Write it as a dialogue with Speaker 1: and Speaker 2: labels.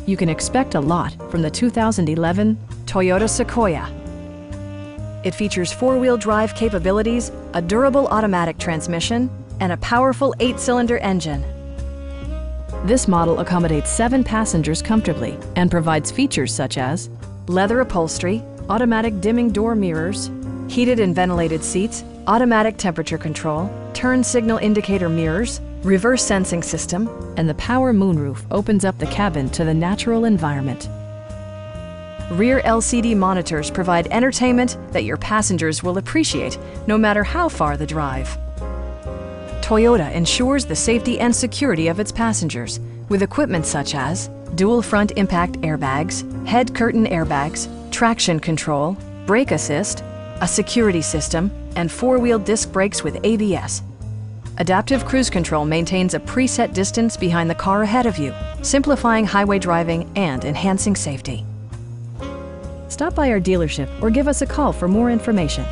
Speaker 1: you can expect a lot from the 2011 Toyota Sequoia. It features four-wheel drive capabilities, a durable automatic transmission, and a powerful 8-cylinder engine. This model accommodates 7 passengers comfortably and provides features such as leather upholstery, automatic dimming door mirrors, heated and ventilated seats, automatic temperature control, turn signal indicator mirrors, reverse sensing system, and the power moonroof opens up the cabin to the natural environment. Rear LCD monitors provide entertainment that your passengers will appreciate no matter how far the drive. Toyota ensures the safety and security of its passengers with equipment such as dual front impact airbags, head curtain airbags, traction control, brake assist, a security system, and 4-wheel disc brakes with ABS. Adaptive Cruise Control maintains a preset distance behind the car ahead of you, simplifying highway driving and enhancing safety. Stop by our dealership or give us a call for more information.